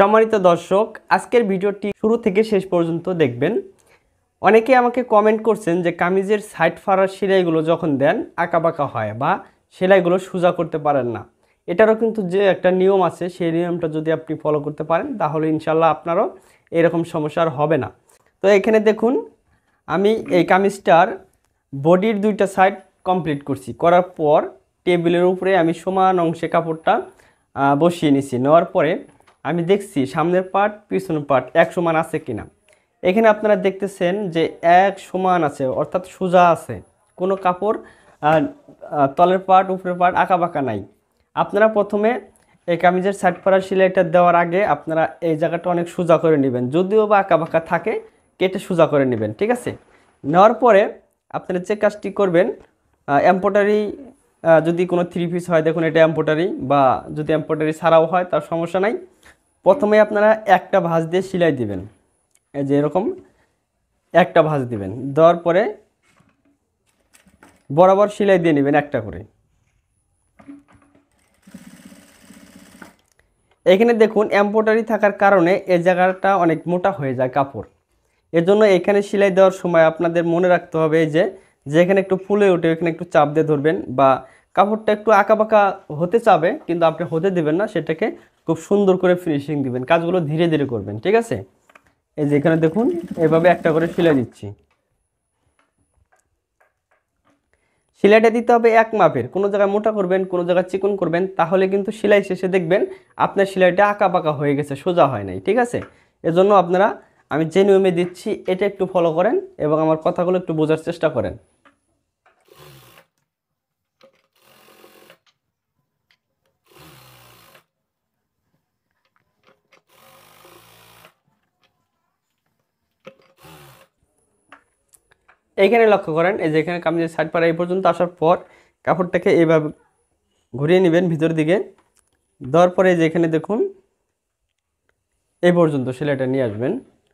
সম্মানিত দর্শক, আজকের ভিডিওটি শুরু থেকে শেষ পর্যন্ত দেখবেন। অনেকে আমাকে কমেন্ট করছেন যে কামিজের সাইড ফাড়ার সেলাইগুলো যখন দেন আঁকাবাঁকা হয় বা সেলাইগুলো সোজা করতে পারেন না। এটারও কিন্তু যে একটা নিয়ম আছে, সেই নিয়মটা যদি আপনি ফলো করতে পারেন তাহলে ইনশাল্লাহ আপনারও এরকম সমস্যা আর হবে না। তো এখানে দেখুন, আমি এই কামিজটার বডির দুইটা সাইড কমপ্লিট করছি। করার পর টেবিলের উপরে আমি সমান অংশে কাপড়টা বসিয়ে নিছি। নেওয়ার পরে আমি দেখছি সামনের পার্ট পিছনের পার্ট এক সমান আছে কিনা। এখানে আপনারা দেখতেছেন যে এক সমান আছে, অর্থাৎ সোজা আছে, কোনো কাপড় তলের পার্ট উপরের পার্ট আঁকাবাঁকা নাই। আপনারা প্রথমে এই কামিজের সাইড পাড়ার সেলাইটা দেওয়ার আগে আপনারা এই জায়গাটা অনেক সোজা করে নেবেন, যদিও বা আঁকাবাঁকা থাকে কেটে সোজা করে নেবেন, ঠিক আছে। নেওয়ার পরে আপনারা যে কাজটি করবেন, এমব্রয়ডারি যদি কোনো থ্রি পিস হয়, দেখুন এটা এমব্রয়ডারি, বা যদি এমব্রয়ডারি ছাড়াও হয় তার সমস্যা নাই। প্রথমে আপনারা একটা ভাঁজ দিয়ে সেলাই দিবেন, এই যে এরকম একটা ভাঁজ দিবেন। দেওয়ার পরে বরাবর সেলাই দিয়ে নেবেন একটা করে। এখানে দেখুন এমব্রয়ডারি থাকার কারণে এই জায়গাটা অনেক মোটা হয়ে যায় কাপড়। এর জন্য এখানে সেলাই দেওয়ার সময় আপনাদের মনে রাখতে হবে যে যেখানে একটু ফুলে ওঠে এখানে একটু চাপ দিয়ে ধরবেন, বা কাপড়টা একটু আঁকাবাঁকা হতে চাবে কিন্তু আপনি হতে দেবেন না, সেটাকে খুব সুন্দর করে ফিনিশিং দিবেন। কাজগুলো ধীরে ধীরে করবেন, ঠিক আছে। এই যে এখানে দেখুন এভাবে একটা করে সেলাই দিচ্ছি। সেলাইটা দিতে হবে এক মাপের, কোনো জায়গায় মোটা করবেন কোনো জায়গায় চিকন করবেন, তাহলে কিন্তু সেলাই শেষে দেখবেন আপনার সেলাইটা আঁকাবাঁকা হয়ে গেছে, সোজা হয় নাই, ঠিক আছে। এজন্য আপনারা আমি যে নিয়মে দিচ্ছি এটা একটু ফলো করেন এবং আমার কথাগুলো একটু বোঝার চেষ্টা করেন। এইখানে লক্ষ্য করেন, এই যে এখানে কামিজের সাইড পাড়া এই পর্যন্ত আসার পর কাপড়টাকে এইভাবে ঘুরিয়ে নেবেন ভিতর দিকে। দেওয়ার পরে যে এখানে দেখুন এই পর্যন্ত সেলাইটা নিয়ে আসবেন,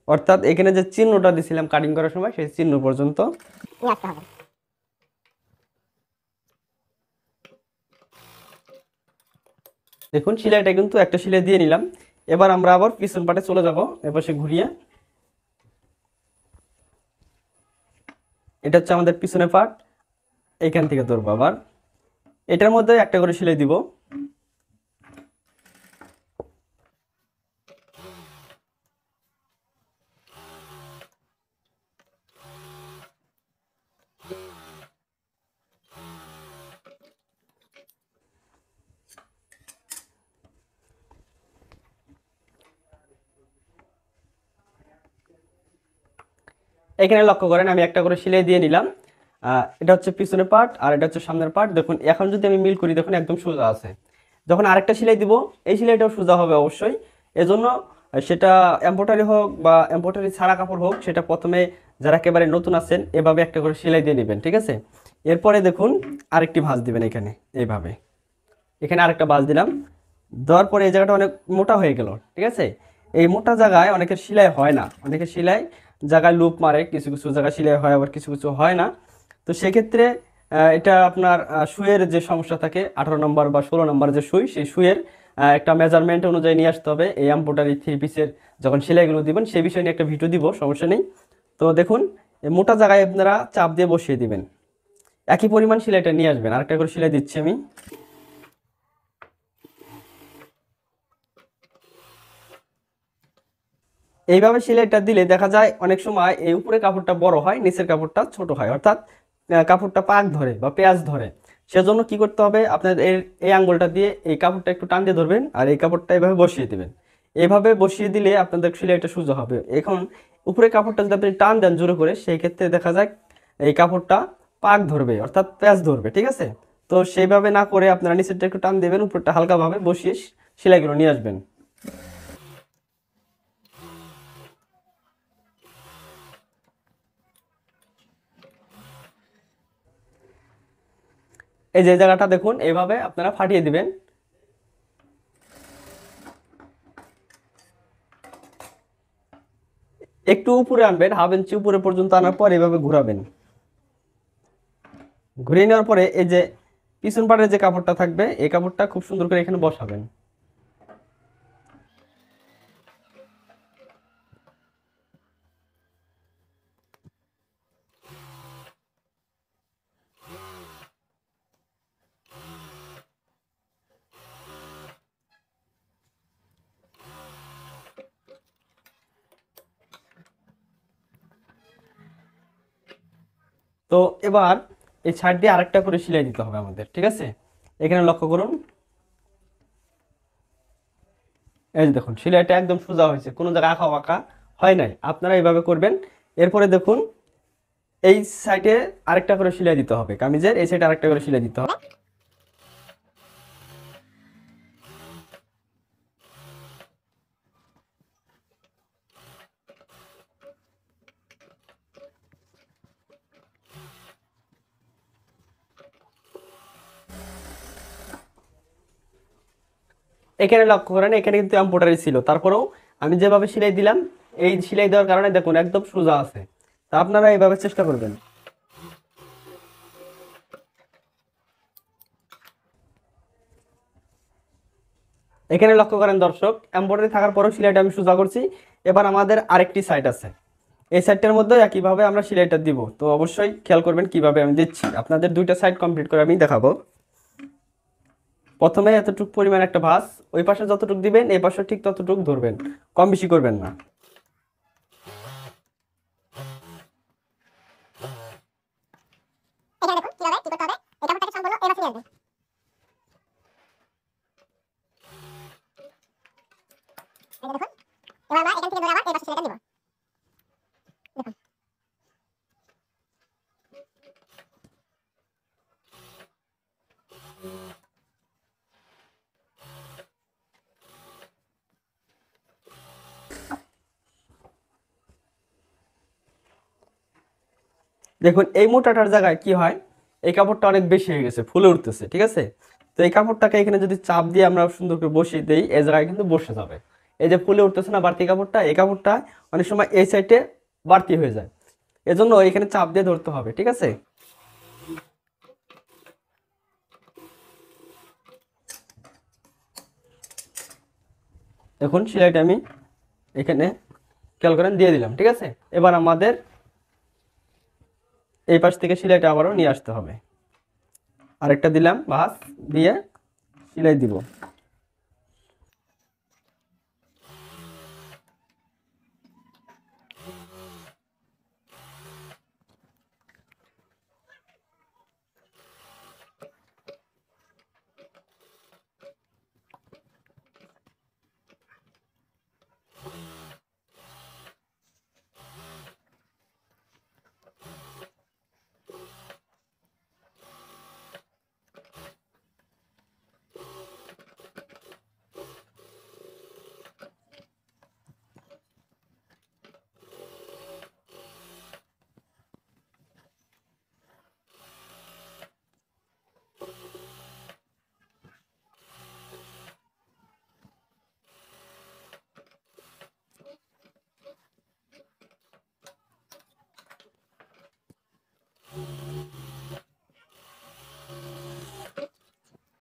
অর্থাৎ এখানে যে চিহ্নটা দিয়েছিলাম কাটিং করার সময় সেই চিহ্ন পর্যন্ত নিয়ে আসতে হবে। দেখুন সেলাইটা কিন্তু একটা সেলাই দিয়ে নিলাম। এবার আমরা আবার পিছন পাটে চলে যাব, এবার সে ঘুরিয়ে। এটা হচ্ছে আমাদের পিছনের পার্ট, এইখান থেকে ধরবো। আবার এটার মধ্যে একটা করে সেলাই দিব। এখানে লক্ষ্য করেন আমি একটা করে সেলাই দিয়ে নিলাম। এটা হচ্ছে পিছনের পার্ট আর এটা হচ্ছে সামনের পার্ট। দেখুন এখন যদি আমি মিল করি দেখুন একদম সোজা আছে। যখন আরেকটা সেলাই দিব এই সেলাইটাও সোজা হবে অবশ্যই। এজন্য সেটা এমব্রয়ডারি হোক বা এমব্রয়ডারি ছাড়া কাপড় হোক, সেটা প্রথমে যারা একেবারে নতুন আছেন এভাবে একটা করে সেলাই দিয়ে নেবেন, ঠিক আছে। এরপরে দেখুন আরেকটি ভাঁজ দিবেন এখানে, এইভাবে এখানে আরেকটা ভাঁজ দিলাম। দেওয়ার পরে এই জায়গাটা অনেক মোটা হয়ে গেল, ঠিক আছে। এই মোটা জায়গায় অনেকের সেলাই হয় না, অনেকের সেলাই জায়গায় লুপ মারে, কিছু কিছু জায়গায় সেলাই হয় আবার কিছু কিছু হয় না। তো সেক্ষেত্রে এটা আপনার সুইয়ের যে সমস্যা থাকে 18 নম্বর বা 16 নম্বর যে সুই, সেই সুইয়ের একটা মেজারমেন্ট অনুযায়ী নিয়ে আসতে হবে। এই এমব্রয়ডারি থ্রি পিসের যখন সেলাইগুলো দিবেন সেই বিষয় নিয়ে একটা ভিডিও দিব, সমস্যা নেই। তো দেখুন এই মোটা জায়গায় আপনারা চাপ দিয়ে বসিয়ে দিবেন, একই পরিমাণ সেলাইটা নিয়ে আসবেন। আরেকটা করে সেলাই দিচ্ছি আমি। এইভাবে সেলাইটা দিলে দেখা যায় অনেক সময় এই উপরে কাপড়টা বড় হয় নিচের কাপড়টা ছোট হয়, অর্থাৎ কাপড়টা পাক ধরে বা পেঁয়াজ ধরে। সেজন্য কি করতে হবে, আপনার এই আঙ্গুলটা দিয়ে এই কাপড়টা একটু টান দিয়ে ধরবেন আর এই কাপড়টা এইভাবে বসিয়ে দিবেন। এইভাবে বসিয়ে দিলে আপনাদের সেলাইটা সোজা হবে। এখন উপরে কাপড়টা যদি আপনি টান দেন জোরে করে, সেই ক্ষেত্রে দেখা যায় এই কাপড়টা পাক ধরবে, অর্থাৎ পেঁয়াজ ধরবে, ঠিক আছে। তো সেইভাবে না করে আপনারা নিচেরটা একটু টান দেবেন, উপরটা হালকাভাবে বসিয়ে সেলাইগুলো নিয়ে আসবেন। এই যে জায়গাটা দেখুন এইভাবে আপনারা ফাটিয়ে দিবেন। একটু উপরে আনবেন, হাফ ইঞ্চি উপরে পর্যন্ত আনার পর এইভাবে ঘোরাবেন। ঘুরিয়ে নেওয়ার পরে এই যে পিছন পাটের যে কাপড়টা থাকবে এই কাপড়টা খুব সুন্দর করে এখানে বসাবেন। তো এবার এই সাইড দিয়ে আরেকটা করে সেলাই দিতে হবে আমাদের, ঠিক আছে। এখানে লক্ষ্য করুন, এই যে দেখুন সেলাইটা একদম সোজা হয়েছে, কোনো জায়গায় আঁকা বাঁকা হয় নাই। আপনারা এইভাবে করবেন। এরপরে দেখুন এই সাইডে আরেকটা করে সেলাই দিতে হবে, কামিজের এই সাইডে আরেকটা করে সেলাই দিতে হবে। এখানে লক্ষ্য করেন, এখানে কিন্তু এমব্রয়ডারি ছিল, তারপরেও আমি যেভাবে সেলাই দিলাম, এই সেলাই দেওয়ার কারণে দেখুন একদম সোজা আছে। তা আপনারা এইভাবে চেষ্টা করবেন। এখানে লক্ষ্য করেন দর্শক, এমব্রয়ডারি থাকার পরেও সেলাইটা আমি সোজা করছি। এবার আমাদের আরেকটি সাইড আছে, এই সাইডটার মধ্যে একইভাবে আমরা সেলাইটা দিব। তো অবশ্যই খেয়াল করবেন কিভাবে আমি দিচ্ছি। আপনাদের দুইটা সাইড কমপ্লিট করে আমি দেখাবো। প্রথমে এতটুকু পরিমাণ একটা ভাঁজ, ওই পাশে যতটুকু দিবেন এই পাশে ঠিক ততটুকু ধরবেন, কম বেশি করবেন না। এখানে দেখুন কিভাবে কি করতে হবে। এই কাপড়টাকে সম্পূর্ণ এবার ফিরে আসবে। এই যে দেখুন, এবার আমরা এখান থেকে ধরে আবার এই পাশে সেলাইটা দিব। দেখুন, দেখুন এই মোটাটার জায়গায় কি হয়, এই কাপড়টা অনেক বেশি হয়ে গেছে, ফুলে উঠতেছে, ঠিক আছে। তো এই কাপড়টাকে এখানে যদি চাপ দিয়ে আমরা সুন্দর করে বসিয়ে দিই, এই জায়গায় কিন্তু বসে যাবে। এই যে ফুলে উঠতেছে না বাড়তি কাপড়টা, এই কাপড়টা অনেক সময় এই সাইডে বাড়তি হয়ে যায়, এজন্য এখানে চাপ দিয়ে ধরতে হবে, ঠিক আছে। দেখুন সেলাইটা আমি এখানে খেয়াল করেন দিয়ে দিলাম, ঠিক আছে। এবার আমাদের এই পাশ থেকে সেলাইটা আবারও নিয়ে আসতে হবে, আরেকটা দিলাম, ভাঁজ দিয়ে সেলাই দিব।